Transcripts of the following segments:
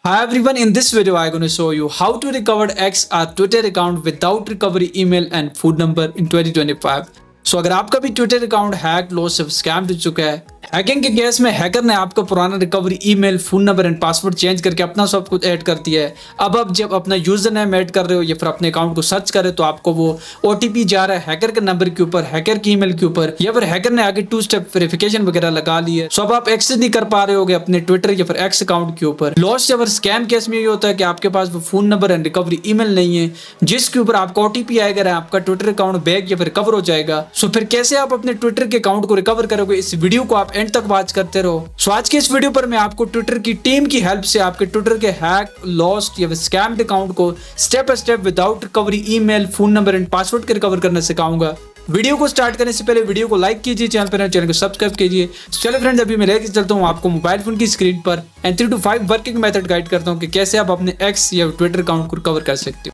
Hi everyone, in this video I'm going to show you how to recover X or Twitter account without recovery email and phone number in 2025. So अगर आपका भी Twitter account hack loss या scam हो चुका है, hacking के case में hacker ने आपका पुराना recovery email, phone number and password change करके अपना सब कुछ ऐड कर दिया है। अब आप जब अपना यूजर नेम ऐड कर रहे हो या फिर अपने अकाउंट को सर्च कर रहे हो तो आपको वो ओटीपी जा रहा है हैकर के नंबर के ऊपर, हैकर की ईमेल के ऊपर, या फिर हैकर ने आगे 2 स्टेप वेरिफिकेशन वगैरह लगा ली है। सो अब आप एक्सेस नहीं कर पा रहे होगे अपने ट्विटर या फिर एक्स अकाउंट के ऊपर। लॉस या फिर स्कैम केस में ये होता है कि आपके पास वो phone number and recovery email नहीं है जिसके ऊपर आपका ओटीपी आएगा, आपका ट्विटर अकाउंट बैक या फिर रिकवर हो जाएगा। सो फिर कैसे आप अपने ट्विटर के अकाउंट को रिकवर करोगे, इस वीडियो को आप एंड तक वॉच करते रहो। सो आज के इस वीडियो पर मैं आपको ट्विटर की टीम की हेल्प से आपके ट्विटर के हैक, लॉस्ट या स्कैम्ड अकाउंट को step by step without recovery email, phone number and password के रिकवर करना सिखाऊंगा। वीडियो को स्टार्ट करने से पहले वीडियो को लाइक कीजिए, चैनल को सब्सक्राइब कीजिए। चलो फ्रेंड्स, अभी मैं लेके चलता हूँ आपको मोबाइल फोन की स्क्रीन पर and 3 to 5 working method guide करता हूँ कि कैसे आप अपने एक्स या ट्विटर अकाउंट को रिकवर कर सकते हो।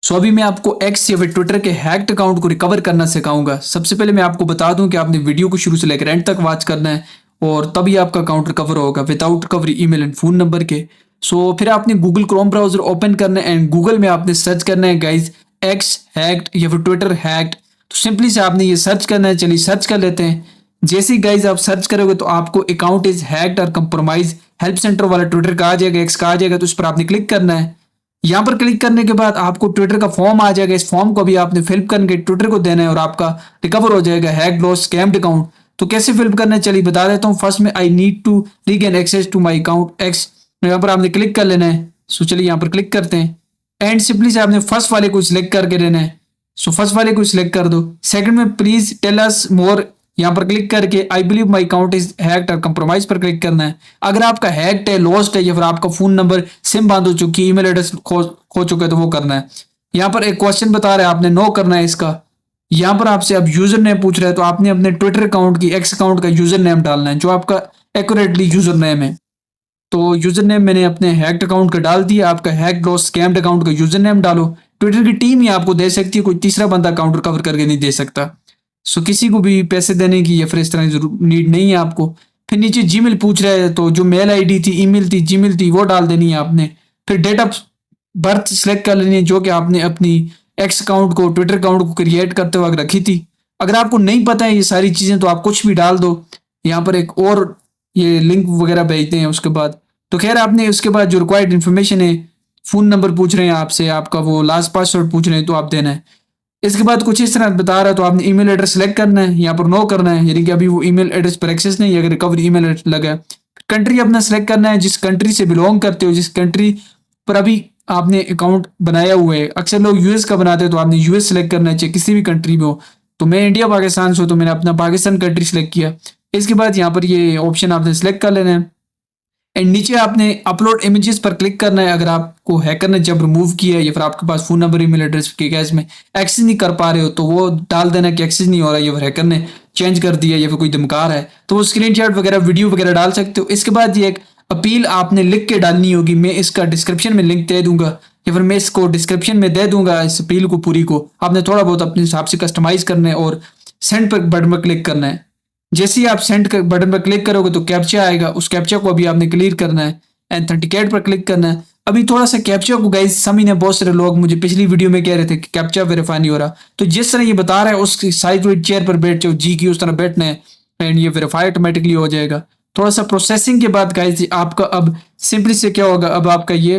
सो अभी मैं आपको एक्स या फिर ट्विटर के हैक्ड अकाउंट को रिकवर करना सिखाऊंगा। सबसे पहले मैं आपको बता दूं कि आपने वीडियो को शुरू से लेकर एंड तक वॉच करना है और तभी आपका अकाउंट रिकवर होगा without recovery email and phone number के। सो फिर आपने गूगल क्रोम ब्राउजर ओपन करना है एंड गूगल में आपने सर्च करना है गाइज एक्स हैक्ड या फिर ट्विटर हैक्ड। तो सिंपली से आपने ये सर्च करना है। चलिए सर्च कर लेते हैं। जैसे ही गाइज आप सर्च करोगे तो आपको अकाउंट इज हैक्ड और कंप्रोमाइज हेल्प सेंटर वाला ट्विटर का आ जाएगा, एक्स का आ जाएगा। तो उस पर आपने क्लिक करना है। यहाँ पर क्लिक करने के बाद आपको ट्विटर का फॉर्म आ जाएगा। इस फॉर्म को भी आपने फिल करके ट्विटर को देना है और आपका रिकवर हो जाएगा हैक लॉस स्कैम्ड अकाउंट। तो कैसे फिल करना है चलिए बता देता हूँ। फर्स्ट में I need to regain access to my account X, यहाँ पर आपने क्लिक कर लेना है। सो चलिए यहाँ पर क्लिक करते हैं एंड सिंपली से आपने फर्स्ट वाले को सिलेक्ट करके लेना है। सो फर्स्ट वाले को सिलेक्ट कर दो। सेकंड में प्लीज टेल अस मोर, यहाँ पर क्लिक करके I believe my account is hacked और कंप्रोमाइज पर क्लिक करना है। अगर आपका हैक्ड है, लॉस्ट है या फिर आपका फोन नंबर सिम बंद हो चुकी है, ईमेल एड्रेस खो चुका है तो वो करना है। यहाँ पर एक क्वेश्चन बता रहा है, आपने नो करना है इसका। यहाँ पर आपसे अब यूजर नेम पूछ रहा है तो आपने अपने ट्विटर अकाउंट की एक्स अकाउंट का यूजर नेम डालना है जो आपका एक्यूरेटली यूजर नेम है। तो यूजर नेम मैंने अपने हैक्ड अकाउंट का डाल दिया। आपका हैक लॉस स्कैम्ड अकाउंट का यूजर नेम डालो। ट्विटर की टीम ही आपको दे सकती है, कोई तीसरा बंदा अकाउंट रिकवर करके नहीं दे सकता। सो किसी को भी पैसे देने की या फिर इस तरह की नीड नहीं है आपको। फिर नीचे जीमेल पूछ रहा है तो जो मेल आईडी थी, ईमेल थी, जीमेल थी वो डाल देनी है आपने। फिर डेट ऑफ बर्थ सिलेक्ट कर लेनी है जो कि आपने अपनी एक्स अकाउंट को, ट्विटर अकाउंट को क्रिएट करते वक्त रखी थी। अगर आपको नहीं पता है ये सारी चीज़ें तो आप कुछ भी डाल दो। यहाँ पर एक और ये लिंक वगैरह भेजते हैं उसके बाद। तो खैर आपने उसके बाद जो रिक्वायर्ड इन्फॉर्मेशन है, फ़ोन नंबर पूछ रहे हैं आपसे, आपका वो लास्ट पासवर्ड पूछ रहे हैं तो आप देना है। इसके बाद कुछ इस तरह बता रहा है तो आपने ईमेल एड्रेस सेलेक्ट करना है, यहाँ पर नो करना है, यानी कि अभी वो ईमेल एड्रेस पर एक्सेस नहीं है अगर रिकवरी ईमेल एड्रेस लगा है। कंट्री अपना सेलेक्ट करना है, जिस कंट्री से बिलोंग करते हो, जिस कंट्री पर अभी आपने अकाउंट बनाया हुआ है। अक्सर लोग यूएस का बनाते हैं तो आपने यूएस सेलेक्ट करना है, चाहे किसी भी कंट्री में हो। तो मैं इंडिया पाकिस्तान से हूँ तो मैंने अपना पाकिस्तान कंट्री सेलेक्ट किया। इसके बाद यहाँ पर ये ऑप्शन आपने सेलेक्ट कर लेना है एंड नीचे आपने अपलोड इमेजेस पर क्लिक करना है। अगर आपको हैकर ने जब रिमूव किया है या फिर आपके पास फोन नंबर, ईमेल एड्रेस के केस में एक्सेस नहीं कर पा रहे हो तो वो डाल देना कि एक्सेस नहीं हो रहा है या फिर हैकर ने चेंज कर दिया या फिर कोई धमका रहा है तो वो स्क्रीनशॉट वगैरह, वीडियो वगैरह डाल सकते हो। इसके बाद ये एक अपील आपने लिख के डालनी होगी। मैं इसका डिस्क्रिप्शन में लिंक दे दूंगा या फिर मैं इसको डिस्क्रिप्शन में दे दूंगा इस अपील को पूरी को। आपने थोड़ा बहुत अपने हिसाब से कस्टमाइज करना है और सेंड पर बटन पर क्लिक करना है। जैसे ही आप सेंड बटन पर क्लिक करोगे तो कैप्चा आएगा, उस कैप्चा को अभी आपने क्लियर करना है एंड ऑथेंटिकेट पर क्लिक करना है। अभी थोड़ा सा कैप्चा को गाइस समझने, बहुत सारे लोग मुझे पिछली वीडियो में कह रहे थे कि कैप्चा वेरीफाई नहीं हो रहा। तो जिस तरह ये बता रहा है उस साइड वाइड चेयर पर बैठ जाओ, जी की उस तरह बैठना है एंड ये वेरीफाई ऑटोमेटिकली हो जाएगा। थोड़ा सा प्रोसेसिंग के बाद गाइस आपका अब सिंपली से क्या होगा, अब आपका ये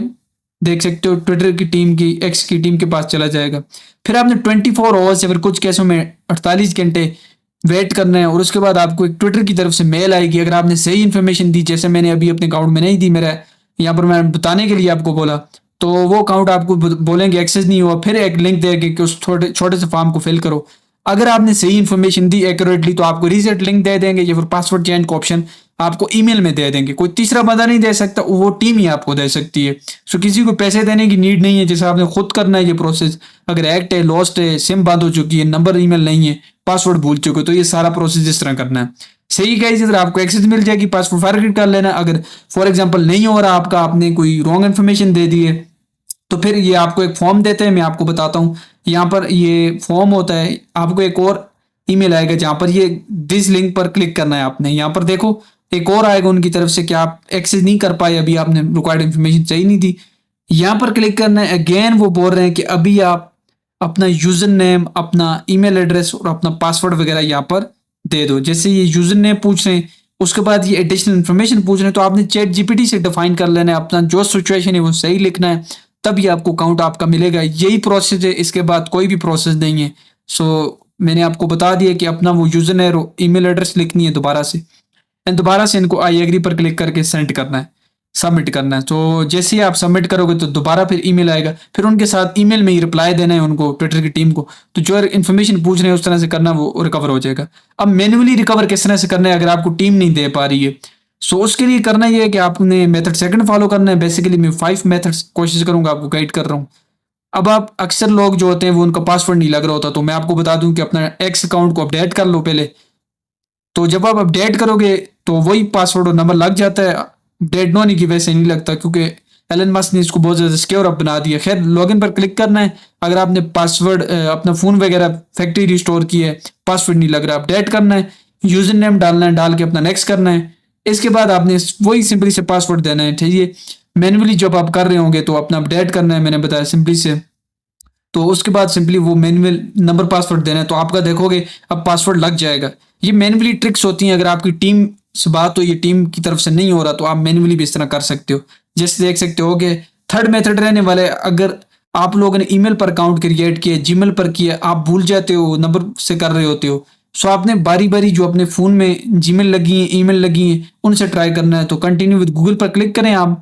देख सकते हो ट्विटर की टीम की, एक्स की टीम के पास चला जाएगा। फिर आपने 24 आवर्स या फिर कुछ केसों में 48 घंटे वेट करना है और उसके बाद आपको एक ट्विटर की तरफ से मेल आएगी। अगर आपने सही इन्फॉर्मेशन दी, जैसे मैंने अभी अपने अकाउंट में नहीं दी, मेरा यहाँ पर मैं बताने के लिए आपको बोला, तो वो अकाउंट आपको बोलेंगे एक्सेस नहीं हुआ। फिर एक लिंक देंगे कि उस छोटे से फॉर्म को फिल करो। अगर आपने सही इन्फॉर्मेशन दी एक्यूरेटली तो आपको रीसेट लिंक दे देंगे या फिर पासवर्ड चेंज का ऑप्शन आपको ईमेल में दे देंगे। कोई तीसरा बंदा नहीं दे सकता, वो टीम ही आपको दे सकती है। सो किसी को पैसे देने की नीड नहीं है, जैसे आपने खुद करना है ये प्रोसेस। अगर एक्ट है, लॉस्ट है, सिम बंद हो चुकी है, नंबर ईमेल नहीं है, पासवर्ड भूल चुके हो तो ये सारा प्रोसेस इस तरह करना है। सही गाइस, अगर आपको एक्सेस मिल जाएगी पासवर्ड फॉरगेट कर लेना। अगर फॉर एग्जांपल नहीं हो रहा आपका, आपने कोई रॉन्ग इन्फॉर्मेशन दे दी है तो फिर ये आपको एक फॉर्म देते हैं। मैं आपको बताता हूँ, यहाँ पर ये फॉर्म होता है, आपको एक और ईमेल आएगा जहाँ पर ये दिस लिंक पर क्लिक करना है आपने। यहाँ पर देखो एक और आएगा उनकी तरफ से कि आप एक्सेस नहीं कर पाए, अभी आपने रिक्वायर्ड इन्फॉर्मेशन चाहिए नहीं थी। यहाँ पर क्लिक करना है। अगेन वो बोल रहे हैं कि अभी आप अपना यूजर नेम, अपना ईमेल एड्रेस और अपना पासवर्ड वगैरह यहाँ पर दे दो। जैसे ये यूजर नेम पूछ रहे हैं, उसके बाद ये एडिशनल इन्फॉर्मेशन पूछ रहे हैं, तो आपने चैट जीपीटी से डिफाइन कर लेना है, अपना जो सिचुएशन है वो सही लिखना है, तभी आपको अकाउंट आपका मिलेगा। यही प्रोसेस है, इसके बाद कोई भी प्रोसेस नहीं है। सो मैंने आपको बता दिया कि अपना वो यूजर नेम और ईमेल एड्रेस लिखनी है दोबारा से, एंड दोबारा से इनको आई एग्री पर क्लिक करके सेंड करना है, सबमिट करना है। तो जैसे ही आप सबमिट करोगे तो दोबारा फिर ईमेल आएगा, फिर उनके साथ ईमेल में ही रिप्लाई देना है उनको, ट्विटर की टीम को। तो जो इन्फॉर्मेशन पूछ रहे हैं उस तरह से करना, वो रिकवर हो जाएगा। अब मैन्युअली रिकवर किस तरह से करना है अगर आपको टीम नहीं दे पा रही है, सो उसके लिए करना ये है कि आपने मेथड सेकंड फॉलो करना है। बेसिकली मैं 5 मेथड्स कोशिश करूंगा, आपको गाइड कर रहा हूँ। अब आप अक्सर लोग जो होते हैं वो उनका पासवर्ड नहीं लग रहा होता, तो मैं आपको बता दूं कि अपना एक्स अकाउंट को अपडेट कर लो पहले। तो जब आप अपडेट करोगे तो वही पासवर्ड और नंबर लग जाता है। अपडेट न होने की वजह से नहीं लगता, क्योंकि एलन मस्क ने इसको बहुत ज़्यादा सिक्योर अप बना दिया। खैर, लॉगिन पर क्लिक करना है। अगर आपने पासवर्ड अपना फ़ोन वगैरह फैक्ट्री रिस्टोर की है, पासवर्ड नहीं लग रहा, अपडेट करना है, यूजर नेम डालना है, डाल के अपना नेक्स्ट करना है। इसके बाद आपने वही सिंपली से पासवर्ड देना है, ठीक है। मैन्युअली जब आप कर रहे होंगे तो अपना अपडेट करना है, मैंने बताया सिंपली से। तो उसके बाद सिंपली वो मैनुअल नंबर पासवर्ड देना है, तो आपका देखोगे अब पासवर्ड लग जाएगा। ये मैनुअली ट्रिक्स होती हैं, अगर आपकी टीम से बात हो, ये टीम की तरफ से नहीं हो रहा, तो आप मैनुअली भी इस तरह कर सकते हो। जैसे देख सकते हो कि थर्ड मेथड रहने वाले, अगर आप लोगों ने ईमेल पर अकाउंट क्रिएट किया, जीमेल पर किया, आप भूल जाते हो, नंबर से कर रहे होते हो, सो आपने बारी बारी जो अपने फ़ोन में जीमेल लगी है, ईमेल लगी है, उनसे ट्राई करना है। तो कंटिन्यू विद गूगल पर क्लिक करें आप।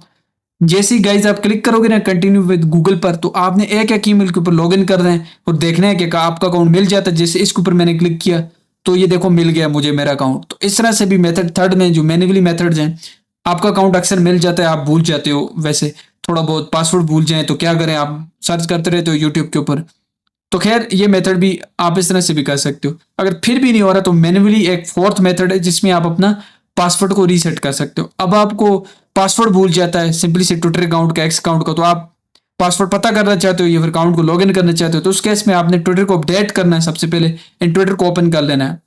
जैसे ही गाइज आप क्लिक करोगे ना कंटिन्यू विद गूगल पर, तो आपने एक एक ईमेल के ऊपर लॉगिन करना है और देखना है कि आपका अकाउंट मिल जाता है। जैसे इसके ऊपर मैंने क्लिक किया तो ये देखो मिल गया मुझे मेरा अकाउंट। तो इस तरह से भी मेथड थर्ड में जो मैन्युअली मेथड्स हैं, आपका अकाउंट अक्सर मिल जाता है, आप भूल जाते हो, वैसे थोड़ा बहुत पासवर्ड भूल जाए तो क्या करें, आप सर्च करते रहते हो यूट्यूब के ऊपर। तो खैर, ये मेथड भी आप इस तरह से भी कर सकते हो। अगर फिर भी नहीं हो रहा तो मैन्युअली एक फोर्थ मेथड है जिसमें आप अपना पासवर्ड को रीसेट कर सकते हो। अब आपको पासवर्ड भूल जाता है सिंपली से ट्विटर अकाउंट का, एक्स अकाउंट का, तो आप पासवर्ड पता करना चाहते हो या फिर अकाउंट को लॉगिन करना चाहते हो, तो उस केस में आपने ट्विटर को अपडेट करना है। सबसे पहले इन ट्विटर को ओपन कर लेना है।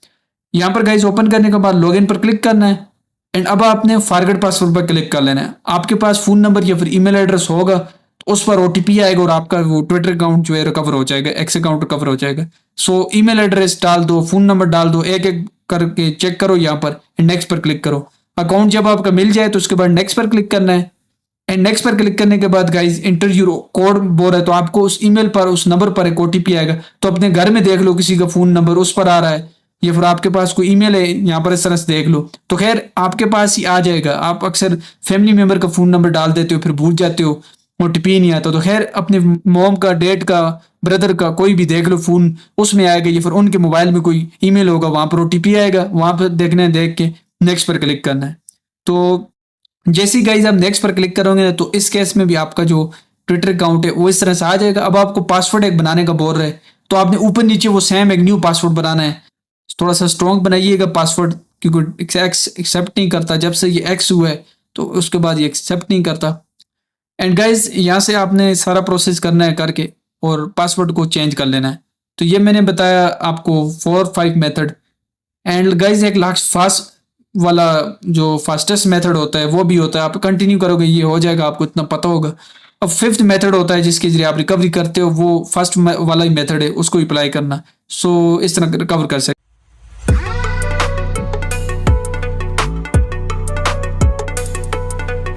यहाँ पर गाइज ओपन करने के बाद लॉगिन पर क्लिक करना है, एंड अब आपने फॉरगेट पासवर्ड पर क्लिक कर लेना है। आपके पास फोन नंबर या फिर ईमेल एड्रेस होगा तो उस पर ओटीपी आएगा और आपका वो ट्विटर अकाउंट जो है रिकवर हो जाएगा, एक्स अकाउंट रिकवर हो जाएगा। सो ईमेल एड्रेस डाल दो, फोन नंबर डाल दो, एक एक करके चेक करो यहाँ पर, नेक्स्ट पर क्लिक करो। अकाउंट जब आपका मिल जाए तो उसके बाद नेक्स्ट पर क्लिक करना है, एंड नेक्स्ट पर क्लिक करने के बाद गाइज इंटर यूर कोड बोल रहा है, तो आपको उस ईमेल पर उस नंबर पर एक ओटीपी आएगा। तो अपने घर में देख लो किसी का फोन नंबर उस पर आ रहा है या फिर आपके पास कोई ईमेल है यहाँ पर, इस तरह से देख लो। तो खैर आपके पास ही आ जाएगा। आप अक्सर फैमिली मेंबर का फोन नंबर डाल देते हो, फिर भूल जाते हो, ओटीपी नहीं आता। तो खैर अपने मोम का, डैड का, ब्रदर का, कोई भी देख लो फोन, उसमें आएगा, या फिर उनके मोबाइल में कोई ईमेल होगा, वहां पर ओटीपी आएगा, वहां पर देखना है, देख के नेक्स्ट पर क्लिक करना है। तो जैसे ही गाइज आप नेक्स्ट पर क्लिक करोगे ना, तो इस केस में भी आपका जो ट्विटर अकाउंट है वो इस तरह से आ जाएगा। अब आपको पासवर्ड एक बनाने का बोल रहा है, तो आपने ऊपर नीचे वो सेम एक न्यू पासवर्ड बनाना है। थोड़ा सा स्ट्रॉन्ग बनाइएगा पासवर्ड, क्योंकि एक्स एक्सेप्ट नहीं करता। जब से ये एक्स हुआ है तो उसके बाद ये एक्सेप्ट नहीं करता। एंड गाइज यहाँ से आपने सारा प्रोसेस करना है करके और पासवर्ड को चेंज कर लेना है। तो ये मैंने बताया आपको 4-5 मेथड। एंड गाइज एक लास्ट फास्ट वाला जो फास्टेस्ट मेथड होता है वो भी होता है, आप कंटिन्यू करोगे ये हो जाएगा, आपको इतना पता होगा। अब फिफ्थ मेथड होता है जिसके जरिए आप रिकवरी करते हो, वो फर्स्ट वाला ही मेथड है, उसको अप्लाई करना। सो इस तरह रिकवर कर सकते